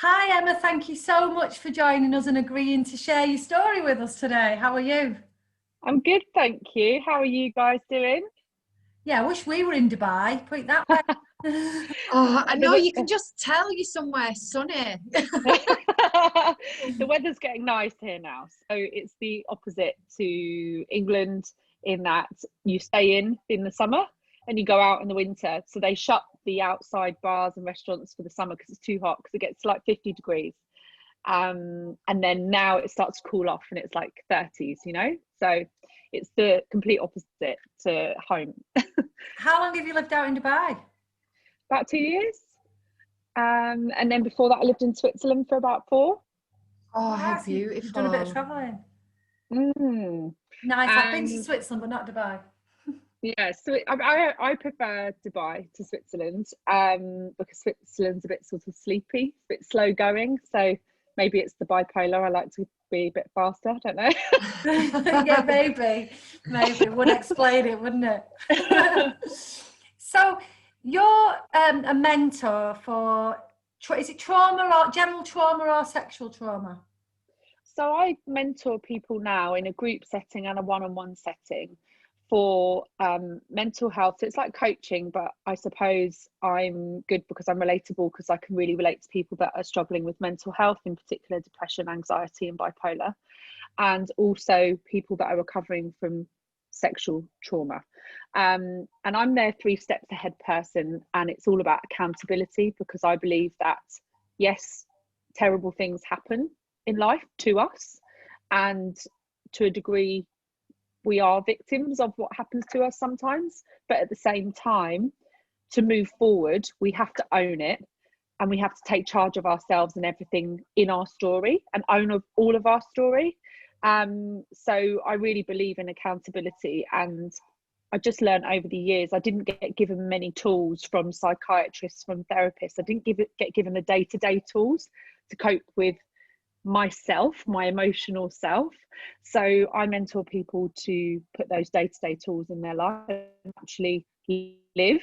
Hi Emma, thank you so much for joining us and agreeing to share your story with us today. How are you? I'm good, thank you. How are you guys doing? Yeah, I wish we were in Dubai, put it that way. Oh, I know The, you can just tell you're somewhere sunny. the weather's getting nice here now. So it's the opposite to England in that you stay in the summer and you go out in the winter. So they shut the outside bars and restaurants for the summer because it's too hot because it gets like 50 degrees. And then now it starts to cool off and it's like 30s, So it's the complete opposite to home. How long have you lived out in Dubai? About 2 years. And then before that, I lived in Switzerland for about 4. Oh, how Right, so you've done a bit of beautiful. travelling. Mm. Nice, I've been to And Switzerland, but not Dubai. yeah, so I prefer Dubai to Switzerland because Switzerland's a bit sort of sleepy, a bit slow going. So maybe it's the bipolar. I like to be a bit faster. I don't know. Yeah, maybe. Would explain it, wouldn't it? So you're a mentor for, is it trauma or general trauma or sexual trauma? So I mentor people now in a group setting and a one-on-one setting for mental health. So it's like coaching, but I suppose I'm good because I'm relatable because I can really relate to people that are struggling with mental health, in particular depression, anxiety, and bipolar, and also people that are recovering from sexual trauma. And I'm their 3 steps ahead person, and it's all about accountability because I believe that, yes, terrible things happen in life to us, and to a degree we are victims of what happens to us sometimes, but at the same time, to move forward we have to own it, and we have to take charge of ourselves and everything in our story and own all of our story. So I really believe in accountability, and I just learned over the years I didn't get given many tools from psychiatrists, from therapists. I didn't get given the day-to-day tools to cope with myself, my emotional self. So I mentor people to put those day-to-day tools in their life and actually live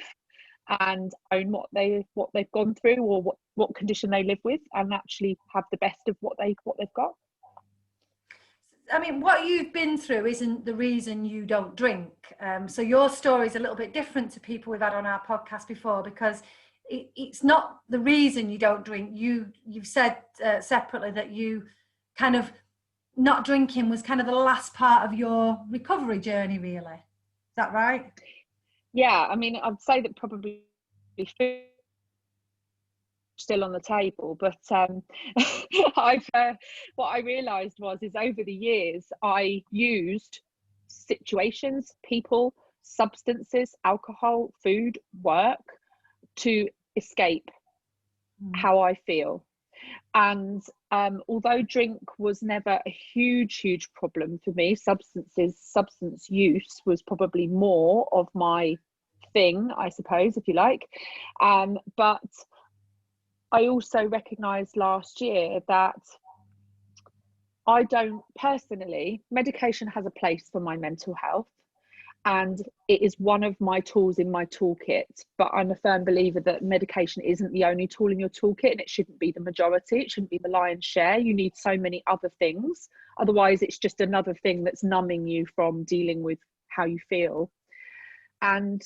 and own what they've gone through, or what condition they live with, and actually have the best of what they've got. I mean, what you've been through isn't the reason you don't drink. So your story is a little bit different to people we've had on our podcast before, because it's not the reason you don't drink. You've said separately that you kind of not drinking was kind of the last part of your recovery journey, really. Is that right? Yeah, I mean, I'd say that probably food still on the table, but I've what I realized is over the years I used situations, people, substances, alcohol, food, work to escape how I feel. And although drink was never a huge problem for me, substance use was probably more of my thing, I suppose, if you like. But I also recognised last year that I don't personally, medication has a place for my mental health, and it is one of my tools in my toolkit. But I'm a firm believer that medication isn't the only tool in your toolkit, and it shouldn't be the majority. It shouldn't be the lion's share. You need so many other things. Otherwise, it's just another thing that's numbing you from dealing with how you feel. And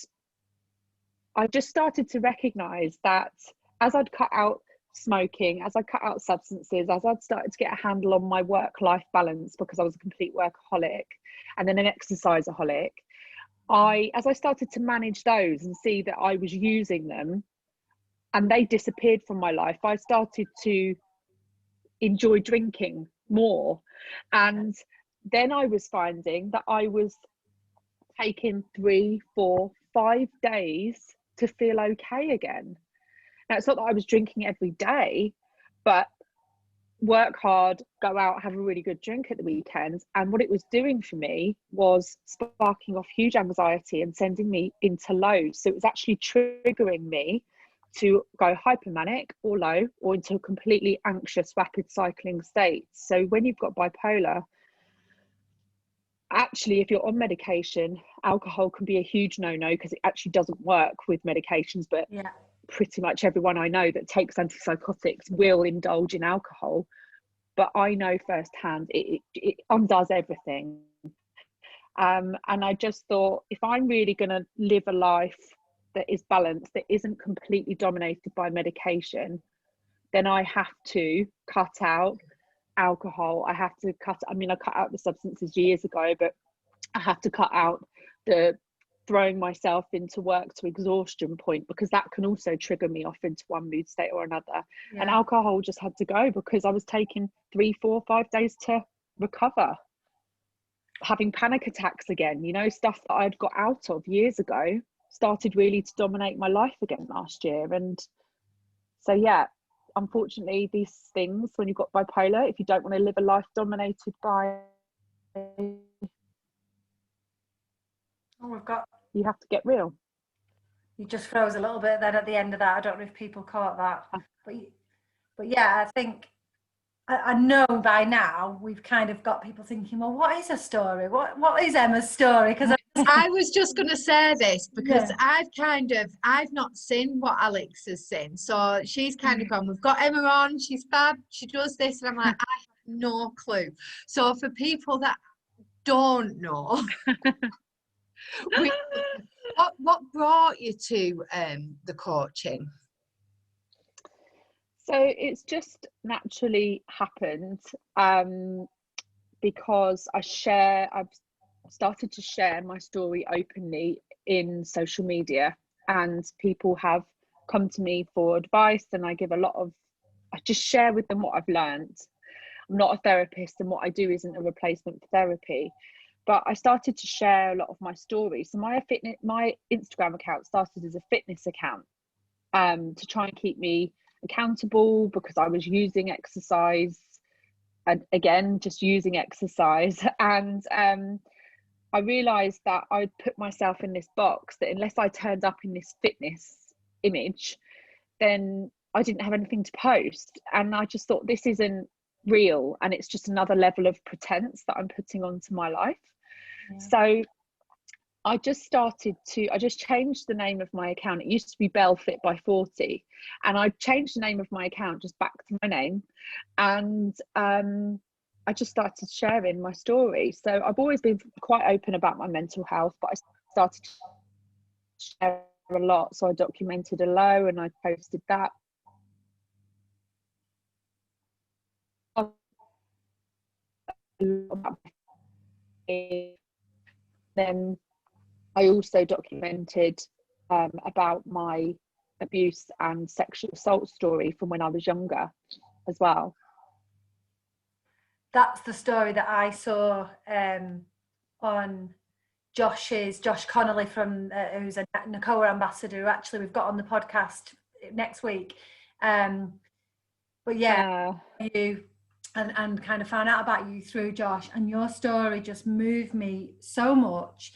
I just started to recognise that as I'd cut out smoking, as I cut out substances, as I'd started to get a handle on my work-life balance because I was a complete workaholic and then an exerciseaholic, as I started to manage those and see that I was using them and they disappeared from my life, I started to enjoy drinking more. And then I was finding that I was taking 3, 4, 5 days to feel okay again. Now, it's not that I was drinking every day, but work hard, go out, have a really good drink at the weekends. And what it was doing for me was sparking off huge anxiety and sending me into lows. So it was actually triggering me to go hypomanic or low, or into a completely anxious, rapid cycling state. So when you've got bipolar, actually, if you're on medication, alcohol can be a huge no-no because it actually doesn't work with medications, but Yeah. pretty much everyone I know that takes antipsychotics will indulge in alcohol, but I know firsthand it undoes everything. And I just thought, if I'm really going to live a life that is balanced, that isn't completely dominated by medication, then I have to cut out alcohol. I have to cut, I mean, I cut out the substances years ago, but I have to cut out the throwing myself into work to exhaustion point, because that can also trigger me off into one mood state or another. And alcohol just had to go, because I was taking 3, 4, 5 days to recover, having panic attacks again, you know, stuff that I'd got out of years ago started really to dominate my life again last year. And so yeah, unfortunately, these things, when you've got bipolar, if you don't want to live a life dominated by, you have to get real. You just froze a little bit then at the end of that. I don't know if people caught that, but yeah, I think I know by now we've kind of got people thinking, well, what is her story? What is Emma's story? Because I was just going to say this, because I've not seen what Alex has seen. So she's kind of gone, we've got Emma on, she's fab, she does this. And I'm like, I have no clue. So for people that don't know, what brought you to the coaching? So it's just naturally happened, because I've started to share my story openly in social media, and people have come to me for advice, and I just share with them what I've learned. I'm not a therapist, and what I do isn't a replacement for therapy, but I started to share a lot of my story. So my Instagram account started as a fitness account, to try and keep me accountable, because I was using exercise, and again, just using exercise. And I realized that I'd put myself in this box, that unless I turned up in this fitness image, then I didn't have anything to post. And I just thought, this isn't real, and it's just another level of pretense that I'm putting onto my life. So I just changed the name of my account. It used to be Belle Fit by 40, and I changed the name of my account just back to my name, and I just started sharing my story. So I've always been quite open about my mental health, but I started to share a lot. So I documented a low, and I posted that. Then I also documented about my abuse and sexual assault story from when I was younger as well. That's the story that I saw on Josh Connolly from who's a NACOA ambassador, who actually we've got on the podcast next week. But yeah, you and kind of found out about you through Josh, and your story just moved me so much.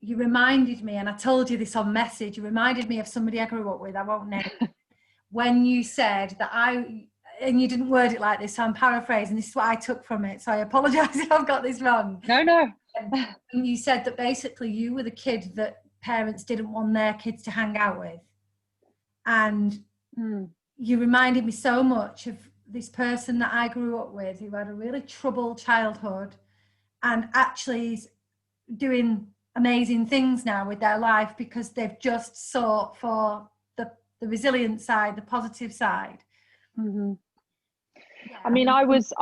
You reminded me, and I told you this on message, you reminded me of somebody I grew up with, I won't name, when you said that and you didn't word it like this, so I'm paraphrasing, this is what I took from it, so I apologise if I've got this wrong. No. And you said that basically you were the kid that parents didn't want their kids to hang out with. And you reminded me so much of this person that I grew up with, who had a really troubled childhood and actually is doing amazing things now with their life, because they've just sought for the resilient side, the positive side. Yeah, I mean, I was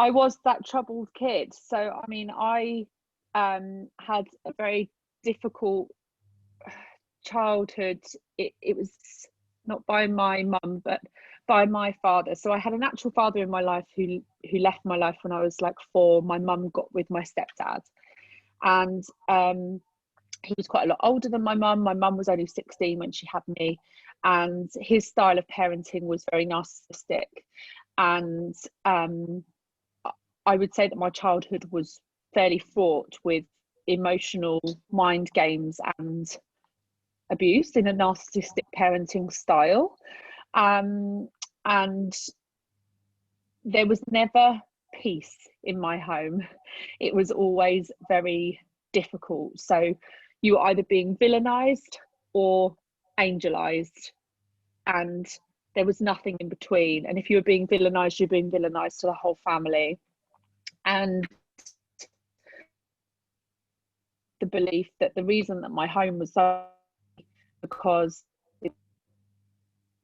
that troubled kid. So I mean, I had a very difficult childhood. It was not by my mum, but by my father. So I had an actual father in my life who left my life when I was like 4. My mum got with my stepdad, and he was quite a lot older than my mum. My mum was only 16 when she had me, and his style of parenting was very narcissistic. And I would say that my childhood was fairly fraught with emotional mind games and abuse in a narcissistic parenting style. And there was never peace in my home. It was always very difficult. So you were either being villainized or angelized. and there was nothing in between. And if you were being villainized, you're being villainized to the whole family. And the belief that the reason that my home was so, because it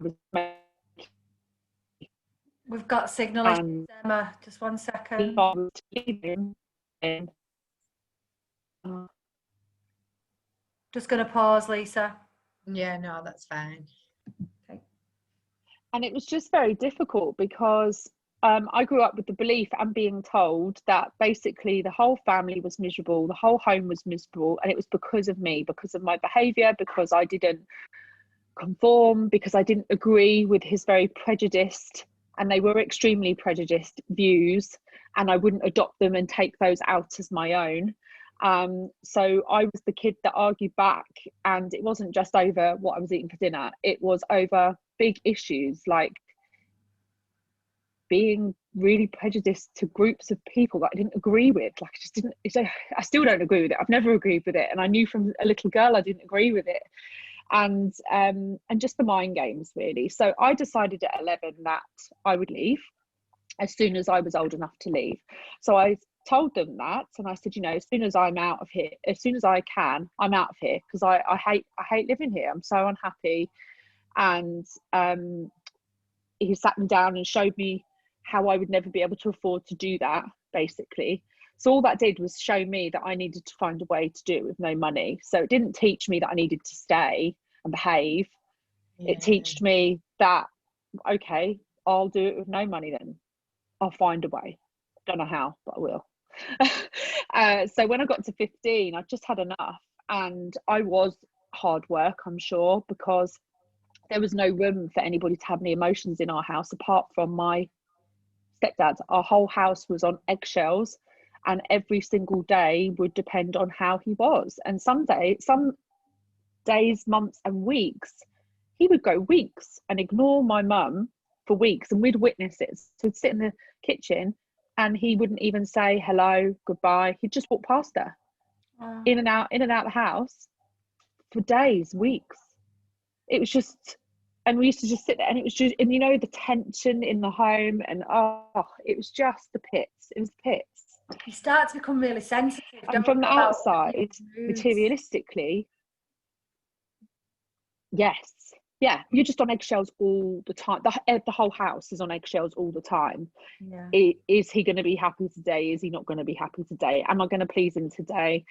was We've got signal issues, Emma. Just 1 second. Just going to pause, Lisa. Yeah, no, that's fine. Okay. And it was just very difficult because I grew up with the belief and being told that basically the whole family was miserable, the whole home was miserable, and it was because of me, because of my behaviour, because I didn't conform, because I didn't agree with his very prejudiced, and they were extremely prejudiced, views, and I wouldn't adopt them and take those out as my own. So I was the kid that argued back, and it wasn't just over what I was eating for dinner, it was over big issues like being really prejudiced to groups of people that I didn't agree with. Like, I just didn't, I still don't agree with it. I've never agreed with it, and I knew from a little girl I didn't agree with it. And just the mind games, really. So I decided at 11 that I would leave as soon as I was old enough to leave. So I told them that, and I said, you know, as soon as I'm out of here, as soon as I can, I'm out of here, because I hate living here. I'm so unhappy. And he sat me down and showed me how I would never be able to afford to do that, basically. So all that did was show me that I needed to find a way to do it with no money. So it didn't teach me that I needed to stay and behave. Yeah. It taught me that, okay, I'll do it with no money then. I'll find a way. Don't know how, but I will. So when I got to 15, I just had enough. And I was hard work, I'm sure, because there was no room for anybody to have any emotions in our house apart from my stepdad. Our whole house was on eggshells, and every single day would depend on how he was. And some days, months and weeks, he would go weeks and ignore my mum for weeks, and we'd witness it. So he'd sit in the kitchen and he wouldn't even say hello, goodbye. He'd just walk past her, in and out the house for days, weeks. It was just, and we used to just sit there, and it was just, and you know, the tension in the home, and it was just the pits. It was the pits. You start to become really sensitive. And from the outside, materialistically, yes, yeah, you're just on eggshells all the time. The whole house is on eggshells all the time. Yeah. Is he going to be happy today? Is he not going to be happy today? Am I going to please him today?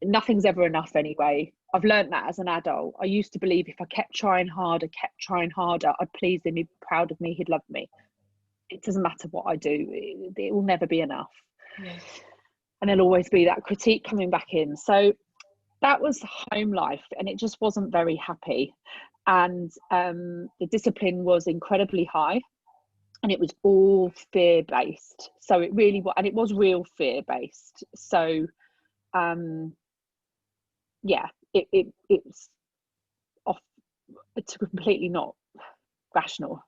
Nothing's ever enough anyway. I've learned that as an adult. I used to believe if I kept trying harder, I'd please him, he'd be proud of me, he'd love me. It doesn't matter what I do, it will never be enough. Yeah. And there'll always be that critique coming back in. So that was home life, and it just wasn't very happy. And the discipline was incredibly high, and it was all fear-based. So it really was, and it was real fear-based. So yeah, it's off. It's completely not rational.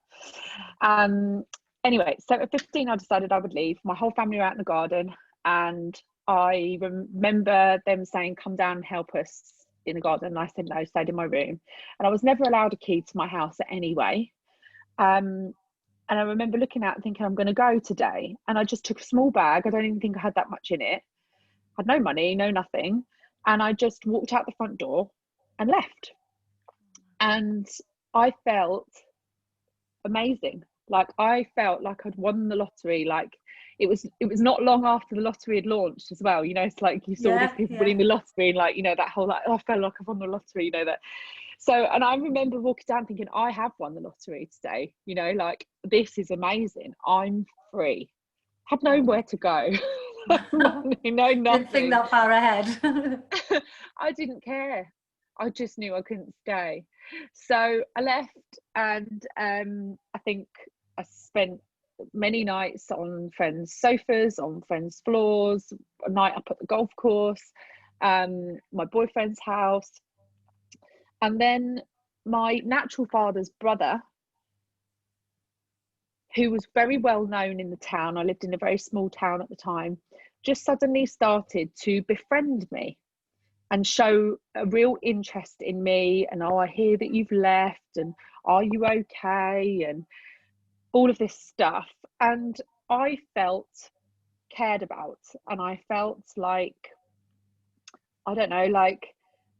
Anyway, so at 15, I decided I would leave. My whole family were out in the garden, and I remember them saying, "Come down and help us in the garden." And I said no, stayed in my room. And I was never allowed a key to my house anyway. And I remember looking out and thinking, I'm going to go today. And I just took a small bag. I don't even think I had that much in it. Had no money, no nothing. And I just walked out the front door and left. And I felt amazing. Like, I felt like I'd won the lottery. Like, it was not long after the lottery had launched as well. You know, it's like you saw these people winning the lottery, and like, you know, that whole like, oh, I felt like I've won the lottery, you know, that. So, and I remember walking down thinking, I have won the lottery today. You know, like, this is amazing. I'm free. Had nowhere to go. No money, no nothing. Didn't think that far ahead. I didn't care. I just knew I couldn't stay. So I left, and I think I spent many nights on friends' sofas, on friends' floors, a night up at the golf course, my boyfriend's house. And then my natural father's brother, who was very well known in the town, I lived in a very small town at the time, just suddenly started to befriend me. and show a real interest in me, and I hear that you've left, and are you okay, and all of this stuff. And I felt cared about, and I felt like, I don't know, like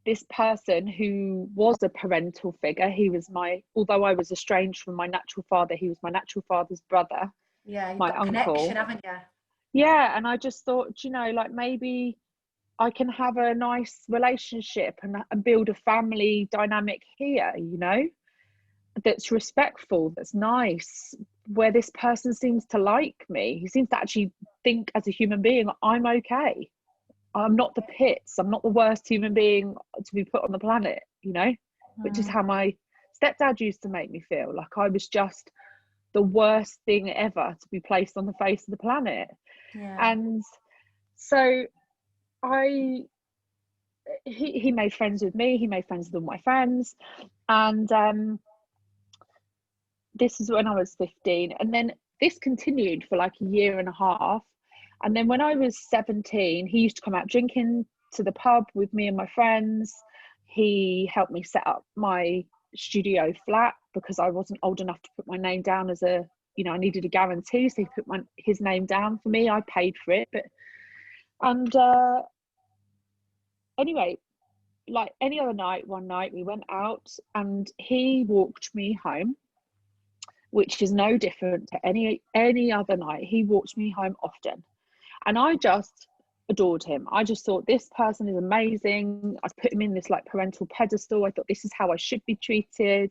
this person who was a parental figure, he was although I was estranged from my natural father, he was my natural father's brother. Yeah, you've my got uncle. connection, haven't you? Yeah, and I just thought, like maybe I can have a nice relationship and build a family dynamic here, that's respectful, that's nice, where this person seems to like me. He seems to actually think as a human being, I'm okay. I'm not the pits. I'm not the worst human being to be put on the planet, which is how my stepdad used to make me feel. Like I was just the worst thing ever to be placed on the face of the planet. Yeah. And so he made friends with me. He made friends with all my friends. And this is when I was 15. And then this continued for like a year and a half. And then when I was 17, he used to come out drinking to the pub with me and my friends. He helped me set up my studio flat because I wasn't old enough to put my name down as I needed a guarantee. So he put his name down for me. I paid for it. Anyway, like any other night, one night we went out and he walked me home, which is no different to any other night. He walked me home often. And I just adored him. I just thought this person is amazing. I put him in this like parental pedestal. I thought this is how I should be treated.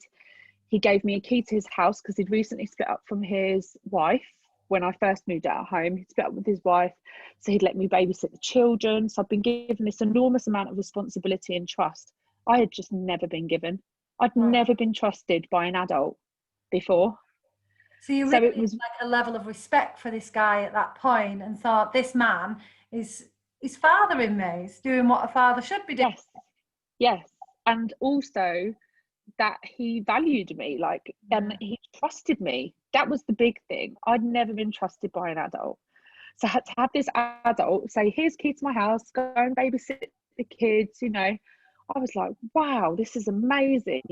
He gave me a key to his house because he'd recently split up from his wife. When I first moved out of home, he'd split up with his wife. So he'd let me babysit the children. So I've been given this enormous amount of responsibility and trust I had just never been given. I'd never been trusted by an adult before. So you really had like a level of respect for this guy at that point and thought, this man is fathering me. He's doing what a father should be doing. Yes. And also that he valued me, and he trusted me. That was the big thing. I'd never been trusted by an adult. So I had to have this adult say, here's key to my house, go and babysit the kids, I was like, wow, this is amazing.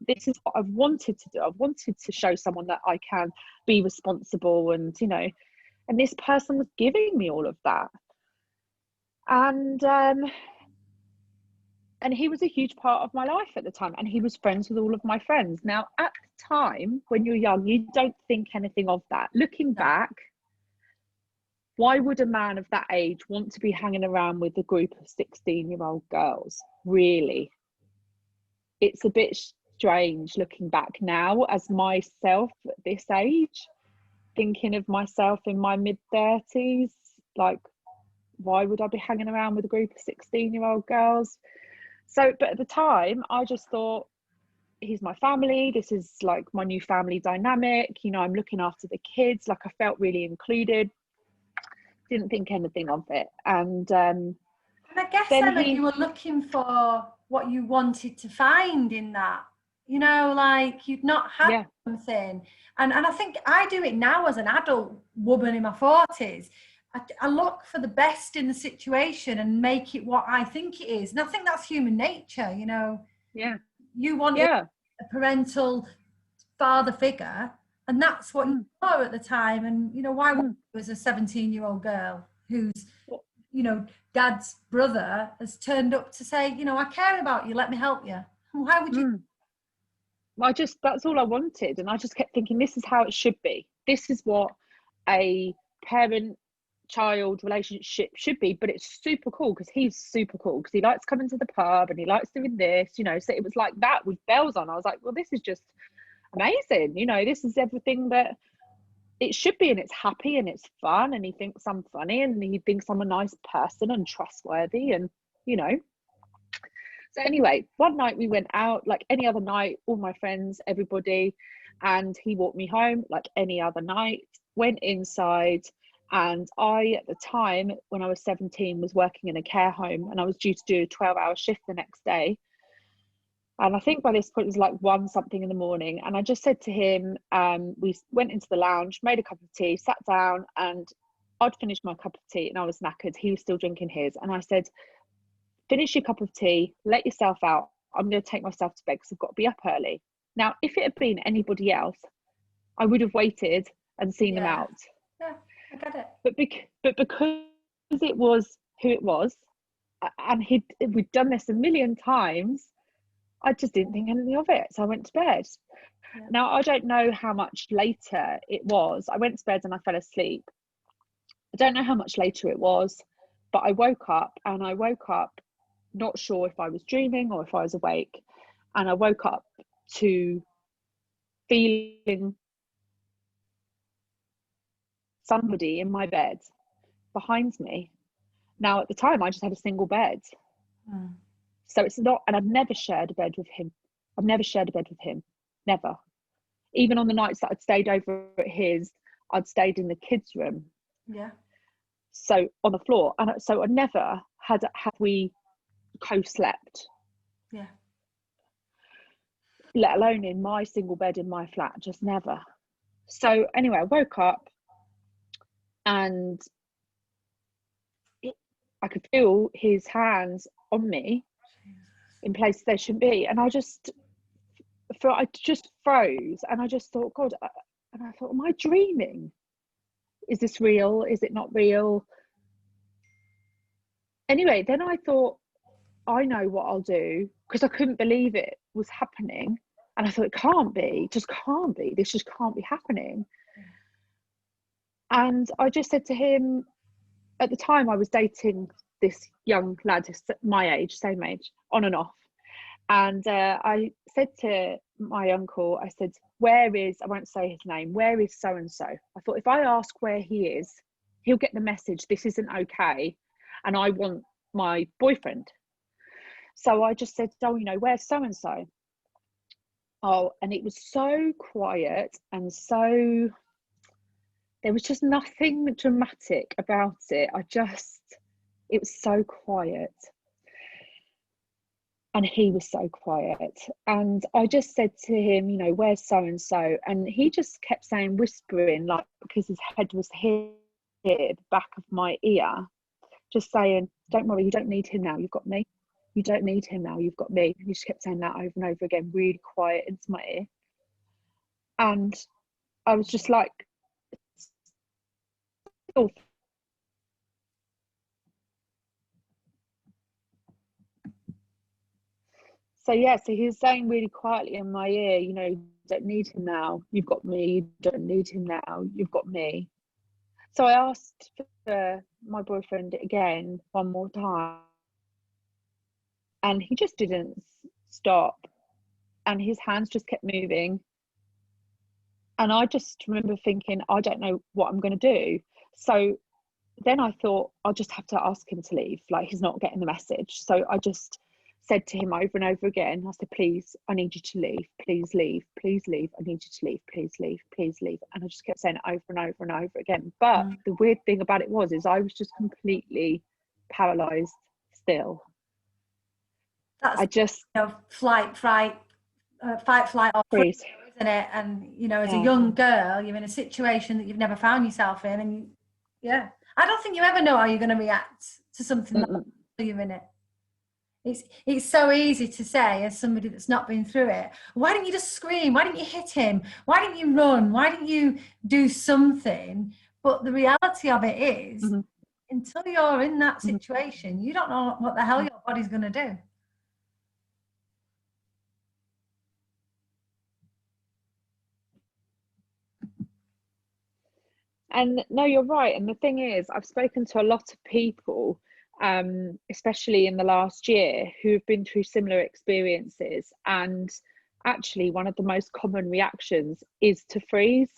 This is what I've wanted to do. I've wanted to show someone that I can be responsible and this person was giving me all of that. And he was a huge part of my life at the time, and he was friends with all of my friends. Now, at the time, when you're young, you don't think anything of that. Looking back, why would a man of that age want to be hanging around with a group of 16-year-old girls? Really? It's a bit strange looking back now as myself at this age, thinking of myself in my mid-30s, like, why would I be hanging around with a group of 16-year-old girls? So, but at the time, I just thought, he's my family. This is like my new family dynamic. I'm looking after the kids. Like I felt really included. Didn't think anything of it. And I guess Emma, you were looking for what you wanted to find in that. Like you'd not had something. And I think I do it now as an adult woman in my 40s. I look for the best in the situation and make it what I think it is. And I think that's human nature, Yeah. You wanted a parental father figure, and that's what you were at the time. And, why was a 17-year-old girl who's, dad's brother has turned up to say, I care about you, let me help you. Why would you? That's all I wanted. And I just kept thinking, this is how it should be. This is what a parent-child relationship should be. But it's super cool because he's super cool because he likes coming to the pub and he likes doing this, so it was like that with bells on. I was like, well, this is just amazing. This is everything that it should be, and it's happy and it's fun, and he thinks I'm funny and he thinks I'm a nice person and trustworthy, and so anyway, one night we went out like any other night, all my friends, everybody, and he walked me home like any other night, went inside, and I at the time when I was 17 was working in a care home, and I was due to do a 12-hour shift the next day. And I think by this point it was like 1 something in the morning. And I just said to him, we went into the lounge, made a cup of tea, sat down, and I'd finished my cup of tea and I was knackered. He was still drinking his. And I said, finish your cup of tea, let yourself out. I'm going to take myself to bed because I've got to be up early. Now, if it had been anybody else, I would have waited and seen them out. Yeah, I get it. But because it was who it was, and we'd done this a million times, I just didn't think anything of it. So I went to bed. Yeah. Now, I don't know how much later it was. I went to bed and I fell asleep. I don't know how much later it was, but I woke up not sure if I was dreaming or if I was awake. And I woke up to feeling somebody in my bed behind me. Now, at the time, I just had a single bed. So it's not, and I've never shared a bed with him. Never. Even on the nights that I'd stayed over at his, I'd stayed in the kids' room. Yeah. So on the floor. And so I never have we co-slept. Yeah. Let alone in my single bed in my flat, just never. So anyway, I woke up and I could feel his hands on me in places they shouldn't be. And I just froze, and I just thought, God, and I thought, am I dreaming? Is this real? Is it not real? Anyway, then I thought, I know what I'll do, because I couldn't believe it was happening. And I thought, it can't be, just can't be. This just can't be happening. And I just said to him, at the time I was dating this young lad, my age, same age, on and off. And I said to my uncle, I said, I won't say his name, where is so-and-so? I thought, if I ask where he is, he'll get the message, this isn't okay, and I want my boyfriend. So I just said, oh, where's so-and-so? Oh, and it was so quiet, and so, there was just nothing dramatic about it. It was so quiet. And he was so quiet. And I just said to him, where's so-and-so? And he just kept saying, whispering, like, because his head was here, the back of my ear, just saying, don't worry, you don't need him now, you've got me. You don't need him now, you've got me. And he just kept saying that over and over again, really quiet into my ear. And I was just like, oh. So he was saying really quietly in my ear, you don't need him now, you've got me. You don't need him now, you've got me. So I asked for my boyfriend again one more time, and he just didn't stop, and his hands just kept moving. And I just remember thinking, I don't know what I'm going to do. So then I thought, I'll just have to ask him to leave, like, he's not getting the message. So I just said to him over and over again, I said, please, I need you to leave, please leave, please leave, I need you to leave, please leave, please leave. And I just kept saying it over and over and over again. But the weird thing about it was I was just completely paralyzed still. That's, I just fight, flight, or freeze, isn't it? And as a young girl, you're in a situation that you've never found yourself in, and I don't think you ever know how you're going to react to something like that until you're in it. It's so easy to say, as somebody that's not been through it, why didn't you just scream? Why didn't you hit him? Why didn't you run? Why didn't you do something? But the reality of it is, until you're in that situation, you don't know what the hell your body's going to do. And no, you're right. And the thing is, I've spoken to a lot of people, especially in the last year, who have been through similar experiences. And actually, one of the most common reactions is to freeze.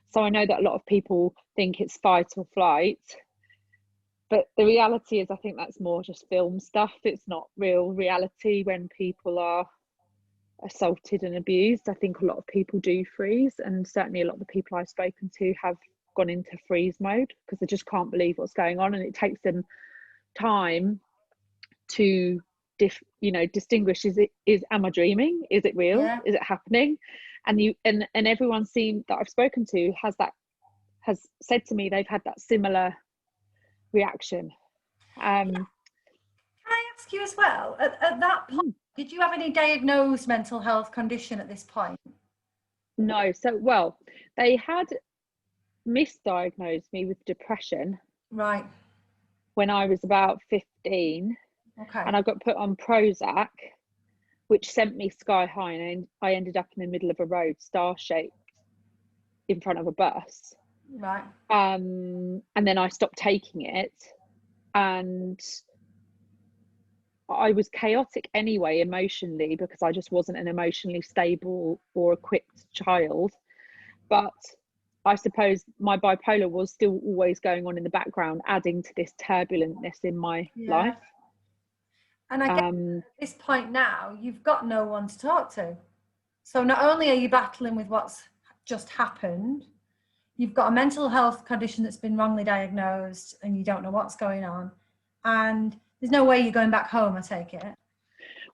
So I know that a lot of people think it's fight or flight. But the reality is, I think that's more just film stuff. It's not real reality when people are assaulted and abused. I think a lot of people do freeze. And certainly a lot of the people I've spoken to have gone into freeze mode because they just can't believe what's going on, and it takes them time to distinguish, am I dreaming, is it real, is it happening? And everyone that I've spoken to has said to me they've had that similar reaction. Can I ask you as well, at that point, did you have any diagnosed mental health condition at this point? No. So, well, they had misdiagnosed me with depression. Right. When I was about 15. Okay. And I got put on Prozac, which sent me sky high, and I ended up in the middle of a road, star-shaped, in front of a bus. Right. And then I stopped taking it, and I was chaotic anyway emotionally, because I just wasn't an emotionally stable or equipped child. But I suppose my bipolar was still always going on in the background, adding to this turbulentness in my life. And I guess at this point now, you've got no one to talk to. So not only are you battling with what's just happened, you've got a mental health condition that's been wrongly diagnosed and you don't know what's going on. And there's no way you're going back home, I take it.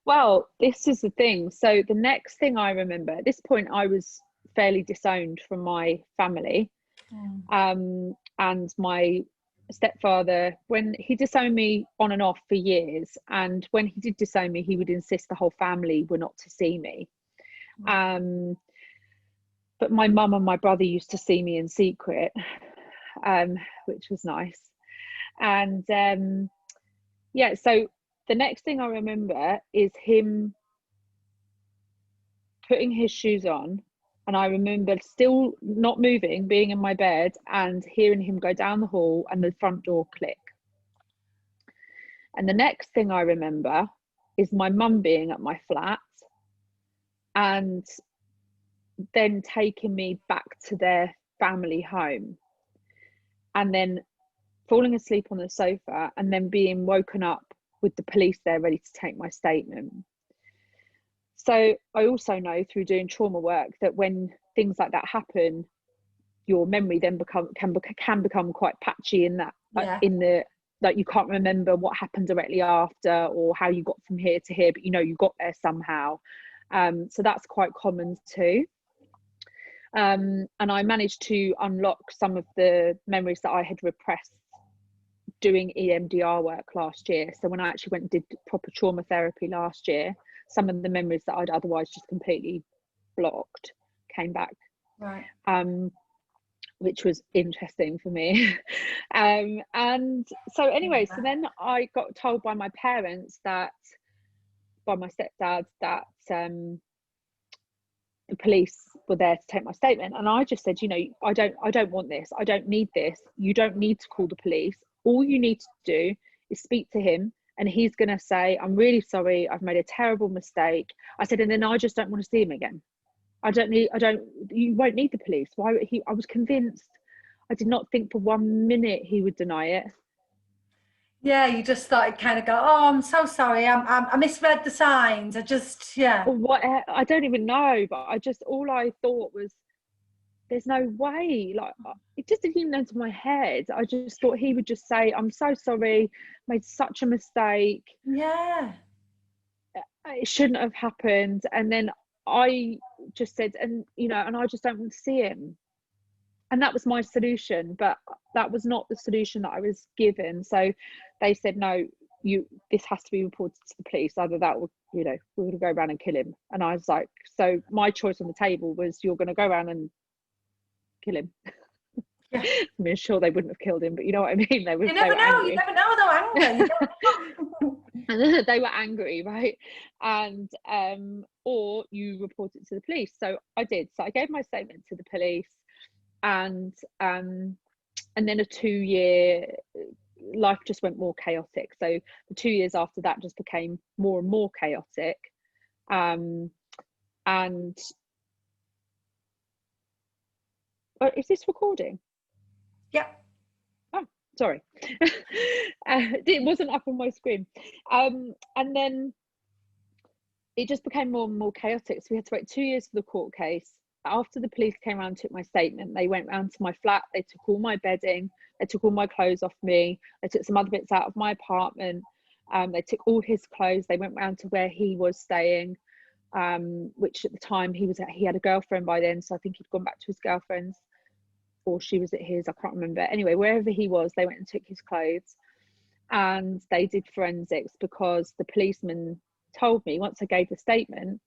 Well, this is the thing. So the next thing I remember, at this point, I was fairly disowned from my family. And my stepfather, when he disowned me on and off for years, and when he did disown me, he would insist the whole family were not to see me. But my mum and my brother used to see me in secret, which was nice. And so the next thing I remember is him putting his shoes on, and I remember still not moving, being in my bed, and hearing him go down the hall and the front door click. And the next thing I remember is my mum being at my flat and then taking me back to their family home, and then falling asleep on the sofa, and then being woken up with the police there ready to take my statement. So I also know through doing trauma work that when things like that happen, your memory then can become quite patchy in that, like you can't remember what happened directly after or how you got from here to here, but you know you got there somehow. So that's quite common too. And I managed to unlock some of the memories that I had repressed doing EMDR work last year. So when I actually went and did proper trauma therapy last year, some of the memories that I'd otherwise just completely blocked came back. Right. Which was interesting for me. And so anyway, so then I got told by my parents by my stepdad, that the police were there to take my statement. And I just said, you know, I don't want this. I don't need this. You don't need to call the police. All you need to do is speak to him, and he's going to say, I'm really sorry, I've made a terrible mistake. I said, and then I just don't want to see him again. You won't need the police. I was convinced. I did not think for 1 minute he would deny it. Yeah, you just started kind of go, oh, I'm so sorry, I misread the signs. Or what? I don't even know, but all I thought was, there's no way. Like, it just didn't even enter my head. I just thought he would just say, I'm so sorry, made such a mistake. Yeah. It shouldn't have happened. And then I just said, and I just don't want to see him. And that was my solution, but that was not the solution that I was given. So they said, no, this has to be reported to the police. Either that or, we're going to go around and kill him. And I was like, so my choice on the table was, you're going to go around and kill him. Yeah. I mean, sure, they wouldn't have killed him, but you know what I mean? You never know. You never know, though, angry. And they were angry, right? And or you report it to the police. So I did. So I gave my statement to the police, and then a 2-year life just went more chaotic. So the 2 years after that just became more and more chaotic. And is this recording? Yeah. Oh, sorry. It wasn't up on my screen. And then it just became more and more chaotic. So we had to wait 2 years for the court case. After the police came around and took my statement, they went round to my flat. They took all my bedding. They took all my clothes off me. They took some other bits out of my apartment. They took all his clothes. They went round to where he was staying, which at the time he had a girlfriend by then. So I think he'd gone back to his girlfriend's, or she was at his, I can't remember. Anyway, wherever he was, they went and took his clothes. and they did forensics, because the policeman told me, once I gave the statement,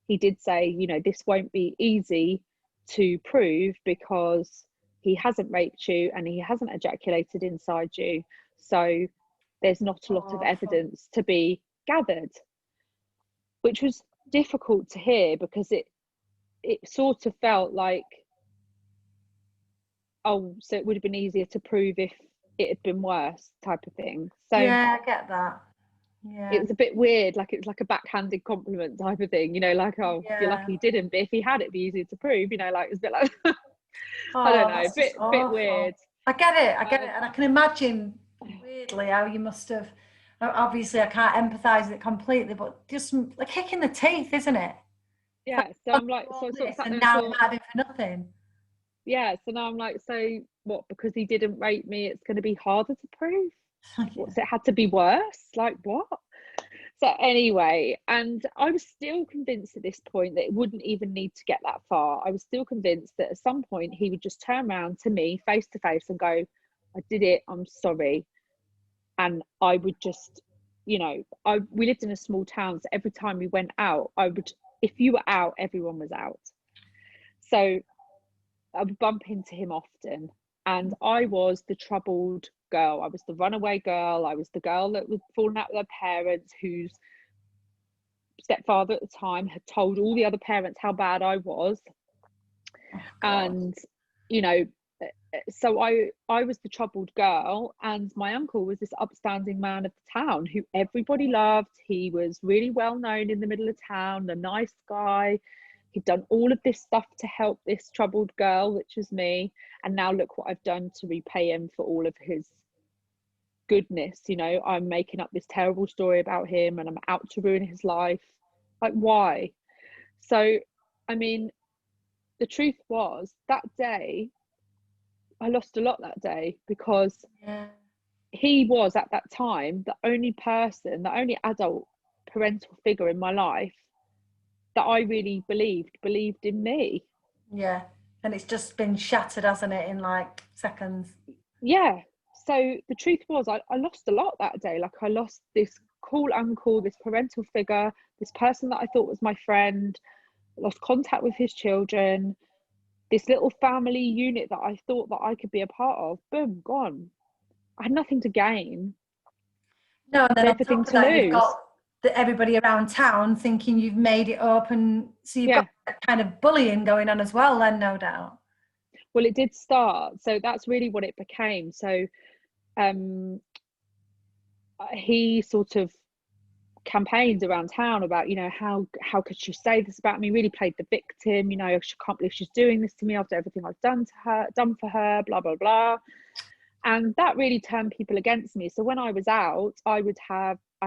he did say, you know, this won't be easy to prove because he hasn't raped you and he hasn't ejaculated inside you, so there's not a lot of evidence to be gathered, which was difficult to hear, because it sort of felt like, oh, so it would have been easier to prove if it had been worse, type of thing. So yeah, I get that. Yeah, it was a bit weird, like it was like a backhanded compliment type of thing, you know, like, oh, you're lucky he didn't, but if he had, it'd be easier to prove, you know, like, it was a bit like I don't know, bit weird. I get it, and I can imagine weirdly how you must have. Obviously, I can't empathise with it completely, but just a kick in the teeth, isn't it? Yeah, so I'm like, so I sort of sat there and now it thought, might be for nothing. yeah, so now I'm like, so what, because he didn't rape me, it's going to be harder to prove? What's it had to be worse? Like, what? So anyway, and I was still convinced at this point that it wouldn't even need to get that far. I was still convinced that at some point he would just turn around to me face to face and go, I did it, I'm sorry. And I would just, you know, we lived in a small town, so every time we went out, if you were out, everyone was out. So I would bump into him often, and I was the troubled girl. I was the runaway girl. I was the girl that was falling out with her parents, whose stepfather at the time had told all the other parents how bad I was. And, you know, so I was the troubled girl, and my uncle was this upstanding man of the town who everybody loved. He was really well known in the middle of town, a nice guy. He'd done all of this stuff to help this troubled girl, which was me. And now look what I've done to repay him for all of his goodness. You know, I'm making up this terrible story about him and I'm out to ruin his life. Like, why? So, I mean, the truth was, that day, I lost a lot that day, because he was at that time the only adult parental figure in my life that I really believed in me. Yeah, and it's just been shattered, hasn't it, in like seconds? Yeah. So the truth was, I lost a lot that day. Like, I lost this cool uncle, this parental figure, this person that I thought was my friend. I lost contact with his children. This little family unit that I thought that I could be a part of, boom, gone. I had nothing to gain. No, and then everything to that, lose. you've got everybody around town thinking you've made it up, and so you've got that kind of bullying going on as well then, no doubt. Well, it did start, so that's really what it became. So he sort of campaigned around town about, you know, how could she say this about me, really played the victim, you know, she can't believe she's doing this to me after everything I've done for her, blah blah blah. And that really turned people against me. So when I was out, I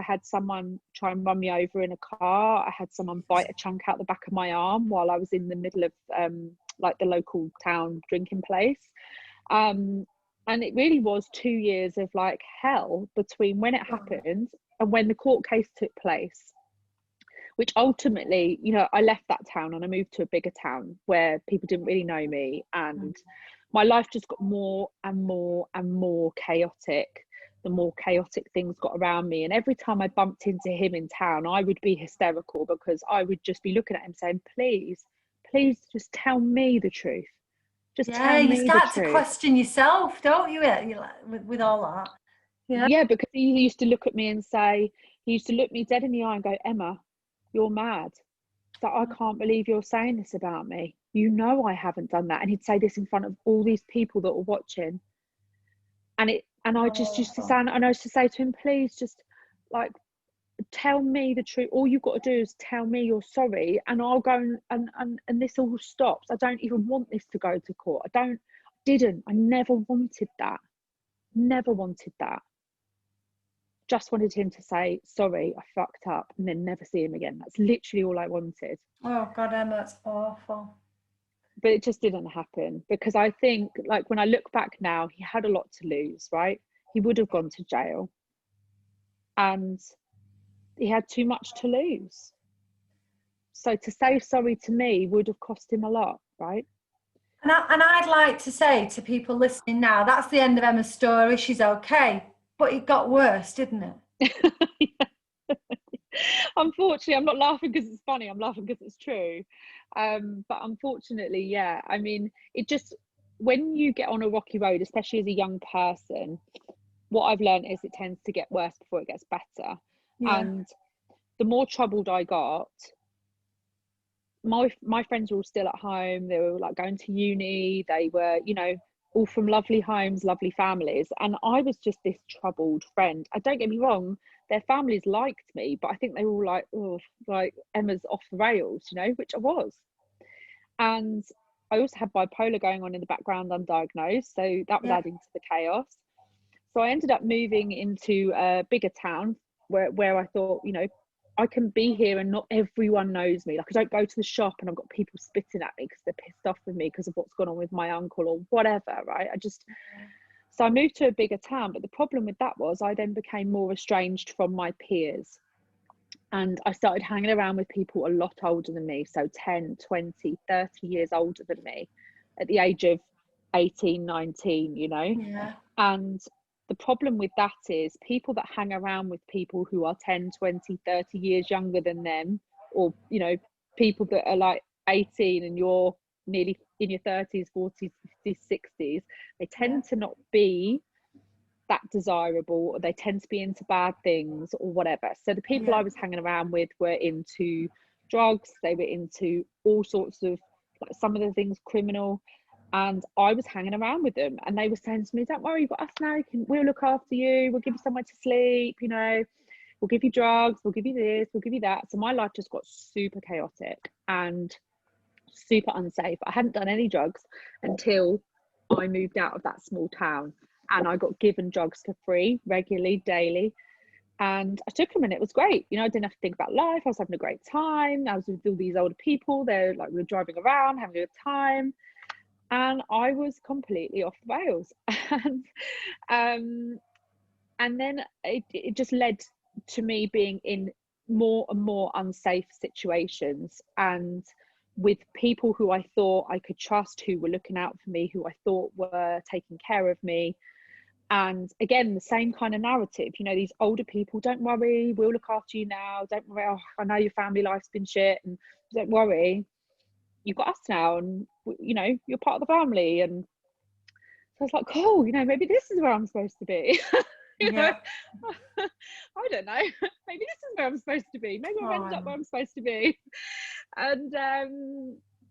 had someone try and run me over in a car. I had someone bite a chunk out the back of my arm while I was in the middle of like the local town drinking place. And it really was 2 years of like hell between when it happened and when the court case took place, which ultimately, you know, I left that town and I moved to a bigger town where people didn't really know me, and my life just got more and more and more chaotic. The more chaotic things got around me, and every time I bumped into him in town, I would be hysterical, because I would just be looking at him saying, please just tell me the truth. Just tell me the truth. You start to question yourself, don't you, with all that? Yeah, because he used to look at me and say, he used to look me dead in the eye and go, Emma, you're mad. That I can't believe you're saying this about me. You know I haven't done that. And he'd say this in front of all these people that were watching. And I just used to say, and I used to say to him, please just like tell me the truth. All you've got to do is tell me you're sorry, and I'll go and this all stops. I don't even want this to go to court. I never wanted that. Never wanted that. Just wanted him to say, sorry, I fucked up, and then never see him again. That's literally all I wanted. Oh God, Emma, that's awful. But it just didn't happen, because I think, like, when I look back now, he had a lot to lose, right? He would have gone to jail, and he had too much to lose. So to say sorry to me would have cost him a lot, right? And I'd like to say to people listening now, that's the end of Emma's story. She's okay. But it got worse, didn't it? Yeah. Unfortunately, I'm not laughing because it's funny, I'm laughing because it's true. But unfortunately, yeah, I mean, it just, when you get on a rocky road, especially as a young person, what I've learned is it tends to get worse before it gets better. Yeah. And the more troubled I got, my friends were all still at home, they were like going to uni, they were, you know, all from lovely homes, lovely families, and I was just this troubled friend. I don't get me wrong, their families liked me, but I think they were all like, oh, like Emma's off the rails, you know, which I was. And I also had bipolar going on in the background, undiagnosed, so that was Yeah. adding to the chaos. So I ended up moving into a bigger town where I thought, you know, I can be here and not everyone knows me. Like, I don't go to the shop and I've got people spitting at me because they're pissed off with me because of what's gone on with my uncle or whatever, right? So I moved to a bigger town, but the problem with that was I then became more estranged from my peers. And I started hanging around with people a lot older than me, so 10, 20, 30 years older than me at the age of 18, 19, you know? Yeah. And the problem with that is people that hang around with people who are 10, 20, 30 years younger than them, or, you know, people that are like 18 and you're nearly in your 30s, 40s, 50s, 60s, they tend to not be that desirable, or they tend to be into bad things or whatever. So the people I was hanging around with were into drugs, they were into all sorts of, like, some of the things criminal, and I was hanging around with them, and they were saying to me, don't worry, you've got us now, we'll look after you, we'll give you somewhere to sleep, you know, we'll give you drugs, we'll give you this, we'll give you that. So my life just got super chaotic and super unsafe. I hadn't done any drugs until I moved out of that small town, and I got given drugs for free regularly, daily. And I took them and it was great. You know, I didn't have to think about life. I was having a great time. I was with all these older people. They're like, we were driving around, having a good time. And I was completely off the rails. And then it just led to me being in more and more unsafe situations, and with people who I thought I could trust, who were looking out for me, who I thought were taking care of me. And again, the same kind of narrative, you know, these older people, don't worry, we'll look after you now, don't worry, oh, I know your family life's been shit, and don't worry, you've got us now, and you know, you're part of the family. And so I was like, cool, you know, maybe this is where I'm supposed to be. You know, I don't know, maybe this is where I'm supposed to be, maybe I've ended up where I'm supposed to be. And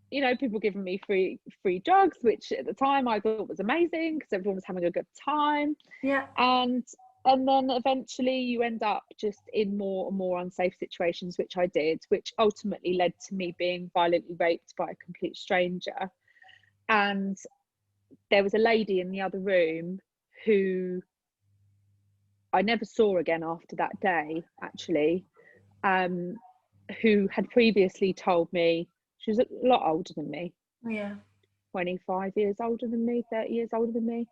you know, people giving me free drugs, which at the time I thought was amazing because everyone was having a good time. And then eventually you end up just in more and more unsafe situations, which I did, which ultimately led to me being violently raped by a complete stranger. And there was a lady in the other room who I never saw again after that day, actually, who had previously told me, she was a lot older than me, 25 years older than me, 30 years older than me.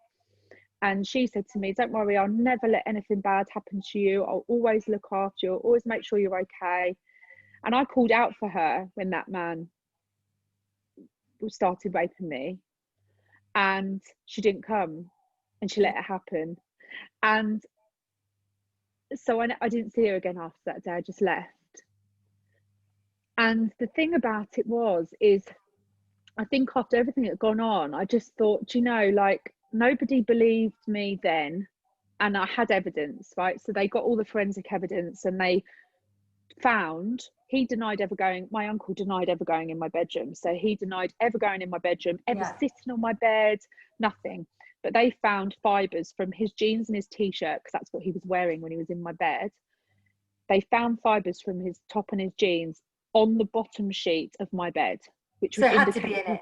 And she said to me, don't worry, I'll never let anything bad happen to you. I'll always look after you. I'll always make sure you're okay. And I called out for her when that man started raping me, and she didn't come, and she let it happen. And so I didn't see her again after that day. I just left. And the thing about it is I think after everything that had gone on, I just thought, you know, like, nobody believed me then, and I had evidence, right? So they got all the forensic evidence, and they found, my uncle denied ever going in my bedroom. So he denied ever going in my bedroom, ever sitting on my bed, nothing. But they found fibres from his jeans and his t-shirt, because that's what he was wearing when he was in my bed. They found fibres from his top and his jeans on the bottom sheet of my bed, which would indicate, to be in it.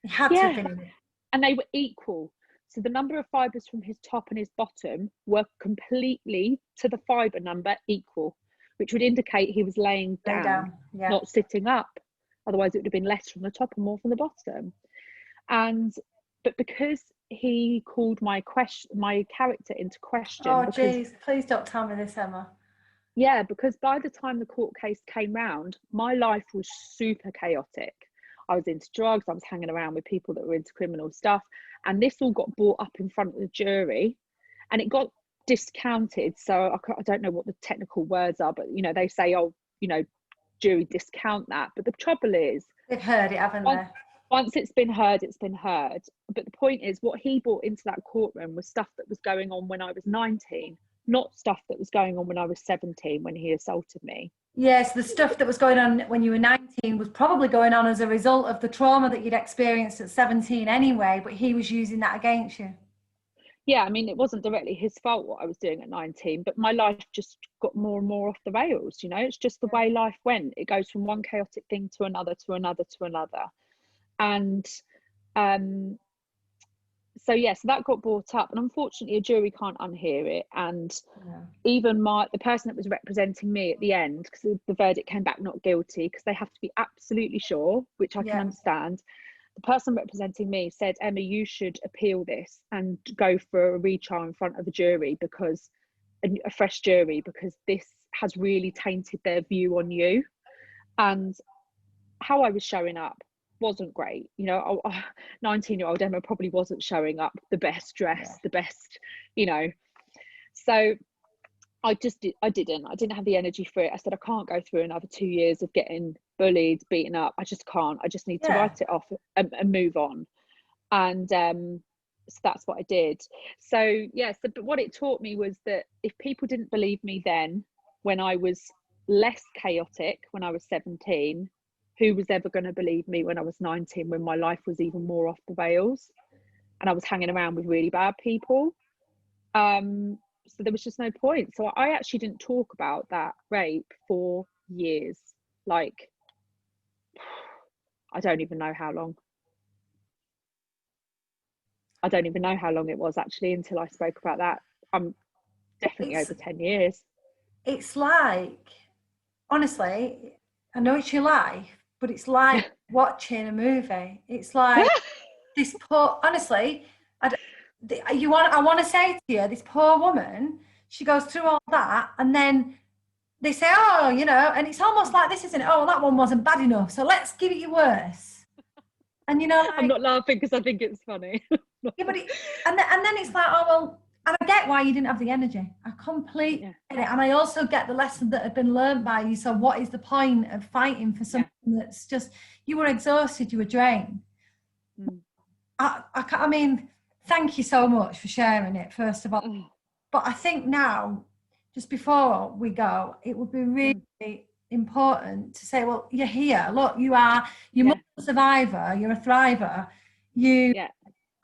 It had to have been in it. And they were equal. So the number of fibres from his top and his bottom were completely, to the fibre number, equal, which would indicate he was laying down. Not sitting up. Otherwise it would have been less from the top and more from the bottom. But because he called my character into question. Oh, geez, please don't tell me this, Emma. Yeah, because by the time the court case came round, my life was super chaotic. I was into drugs, I was hanging around with people that were into criminal stuff, and this all got brought up in front of the jury, and it got discounted. So I don't know what the technical words are, but you know, they say, oh, you know, jury discount that. But the trouble is, they've heard it, haven't they? Once it's been heard, it's been heard. But the point is, what he brought into that courtroom was stuff that was going on when I was 19, not stuff that was going on when I was 17 when he assaulted me. Yes, the stuff that was going on when you were 19 was probably going on as a result of the trauma that you'd experienced at 17 anyway, but he was using that against you. Yeah, I mean, it wasn't directly his fault what I was doing at 19, but my life just got more and more off the rails, you know? It's just the way life went. It goes from one chaotic thing to another, to another, to another. And so that got brought up, and unfortunately a jury can't unhear it. And even the person that was representing me at the end, because the verdict came back not guilty, because they have to be absolutely sure, which I can understand. The person representing me said, Emma, you should appeal this and go for a retrial in front of a jury, because a fresh jury, because this has really tainted their view on you. And how I was showing up wasn't great, you know. 19-year-old Emma probably wasn't showing up the best dress, the best, you know. So I didn't have the energy for it. I said, I can't go through another 2 years of getting bullied, beaten up. I just can't. I just need to write it off and move on. And so that's what I did. So but what it taught me was that if people didn't believe me then, when I was less chaotic, when I was 17, who was ever going to believe me when I was 19, when my life was even more off the rails and I was hanging around with really bad people? So there was just no point. So I actually didn't talk about that rape for years. Like, I don't even know how long. I don't even know how long it was actually until I spoke about that. I'm definitely over 10 years. It's like, honestly, I know it's your life, but it's like watching a movie. It's like this poor, honestly, I want to say to you, this poor woman, she goes through all that, and then they say, oh, you know, and it's almost like this, isn't it? Oh, that one wasn't bad enough, so let's give it you worse. And you know, like, I'm not laughing because I think it's funny. Yeah, but and then it's like, oh well, and I get why you didn't have the energy. I completely get it, and I also get the lesson that had been learned by you. So what is the point of fighting for something that's just, you were exhausted, you were drained. I mean, thank you so much for sharing it, first of all. But I think now, just before we go, it would be really important to say, well, you're here. Look, you're not a survivor, you're a thriver. You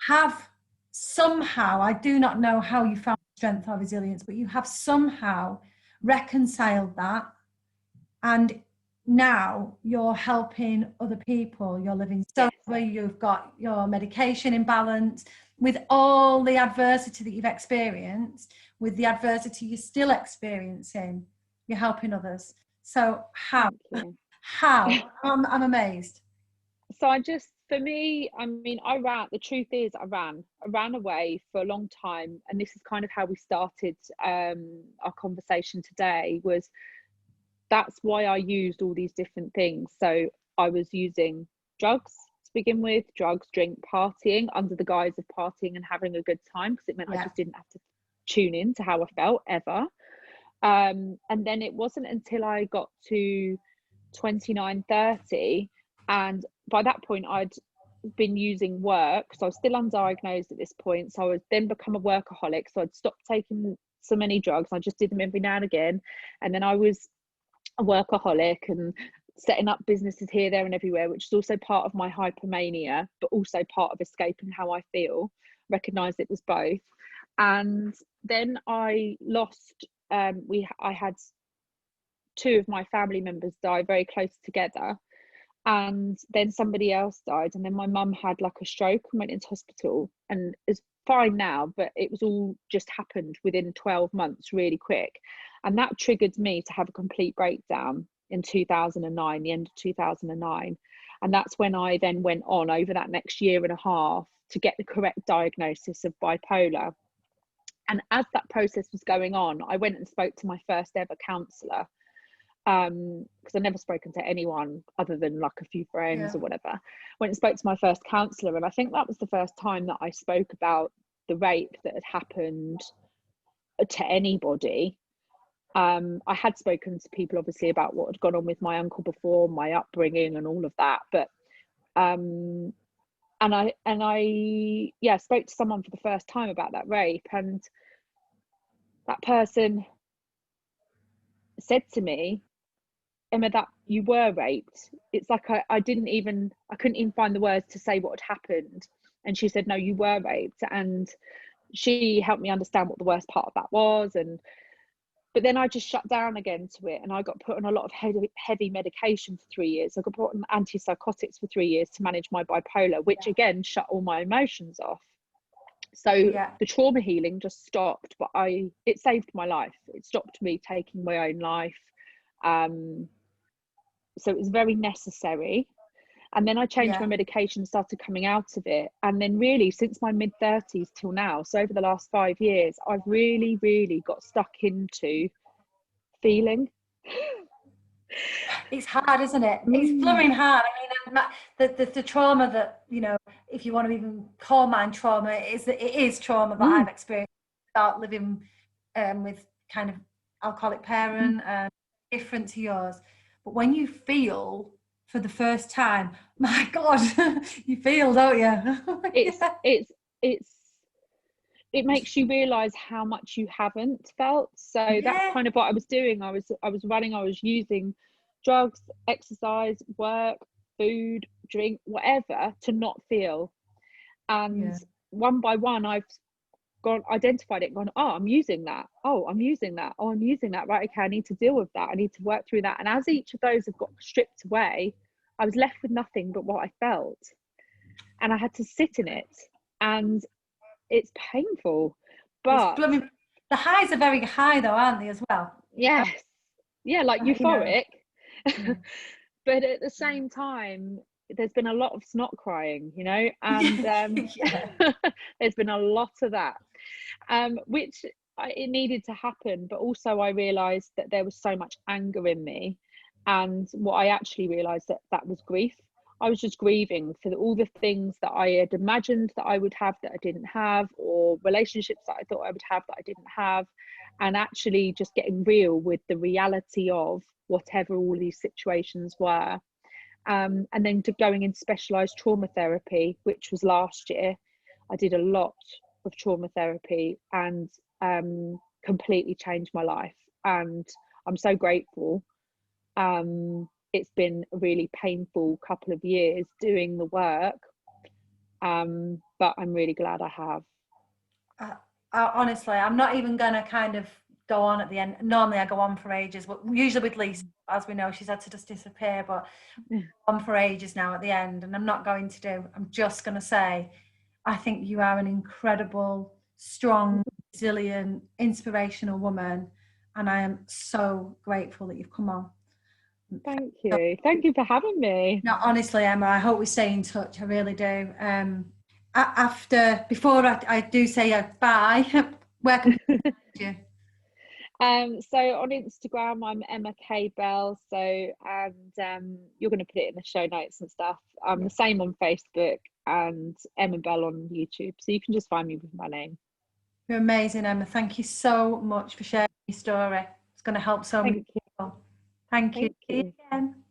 have somehow, I do not know how you found strength or resilience, but you have somehow reconciled that. And now you're helping other people, you're living sober, you've got your medication in balance. With all the adversity that you've experienced, with the adversity you're still experiencing, you're helping others. So how? I'm amazed. So for me, I mean, the truth is I ran away for a long time. And this is kind of how we started our conversation today, was that's why I used all these different things. So I was using drugs to begin with, drink, partying, under the guise of partying and having a good time, because it meant I just didn't have to tune in to how I felt ever. And then it wasn't until I got to 29, 30, and by that point I'd been using work, so I was still undiagnosed at this point, so I would then become a workaholic, so I'd stopped taking so many drugs. I just did them every now and again, and then I was a workaholic and setting up businesses here, there and everywhere, which is also part of my hypomania, but also part of escaping how I feel. Recognized it was both. And then I lost I had two of my family members die very close together, and then somebody else died, and then my mum had like a stroke and went into hospital, and is fine now, but it was all just happened within 12 months, really quick. And that triggered me to have a complete breakdown in 2009, the end of 2009. And that's when I then went on over that next year and a half to get the correct diagnosis of bipolar. And as that process was going on, I went and spoke to my first ever counsellor, because I'd never spoken to anyone other than like a few friends or whatever. Went and spoke to my first counsellor, and I think that was the first time that I spoke about the rape that had happened to anybody. I had spoken to people obviously about what had gone on with my uncle before, my upbringing and all of that, but and I spoke to someone for the first time about that rape, and that person said to me, Emma, that you were raped. It's like I couldn't even find the words to say what had happened, and she said, no, you were raped. And she helped me understand what the worst part of that was. But then I just shut down again to it, and I got put on a lot of heavy medication for 3 years. I got put on antipsychotics for 3 years to manage my bipolar, which again shut all my emotions off. So the trauma healing just stopped, but it saved my life. It stopped me taking my own life. So it was very necessary. And then I changed my medication, started coming out of it. And then really since my mid-30s till now, so over the last 5 years, I've really, really got stuck into feeling. It's hard, isn't it? It's blooming hard. I mean, the trauma that, you know, if you want to even call mine trauma, it is trauma that I've experienced. Start living with kind of alcoholic parent, different to yours. But when you feel for the first time, my God, you feel, don't you? It makes you realize how much you haven't felt. So that's kind of what I was doing. I was running, I was using drugs, exercise, work, food, drink, whatever to not feel. And one by one, I've identified it, gone, oh, I'm using that. Oh, I'm using that. Oh, I'm using that. Right, okay, I need to deal with that. I need to work through that. And as each of those have got stripped away, I was left with nothing but what I felt. And I had to sit in it. And it's painful, but the highs are very high though, aren't they, as well? Yes. Yeah, like euphoric. But at the same time, there's been a lot of snot crying, you know, and there's been a lot of that, which it needed to happen. But also I realized that there was so much anger in me, and what I actually realized that was grief. I was just grieving for all the things that I had imagined that I would have that I didn't have, or relationships that I thought I would have that I didn't have, and actually just getting real with the reality of whatever all these situations were. And then going into specialised trauma therapy, which was last year. I did a lot of trauma therapy and completely changed my life, and I'm so grateful. It's been a really painful couple of years doing the work, but I'm really glad I have. Honestly, I'm not even going to kind of go on at the end. Normally I go on for ages, but usually with Lisa, as we know, she's had to just disappear, but on for ages now at the end, and I'm not going to do. I'm just going to say, I think you are an incredible, strong, resilient, inspirational woman, and I am so grateful that you've come on. Thank you for having me. No, honestly, Emma, I hope we stay in touch. I really do. Before I do say bye, where can we find you? So on Instagram, I'm Emma Belle. So, and you're going to put it in the show notes and stuff. I'm the same on Facebook, and Emma Belle on YouTube. So you can just find me with my name. You're amazing, Emma. Thank you so much for sharing your story. It's going to help so many people. Thank you. See you again.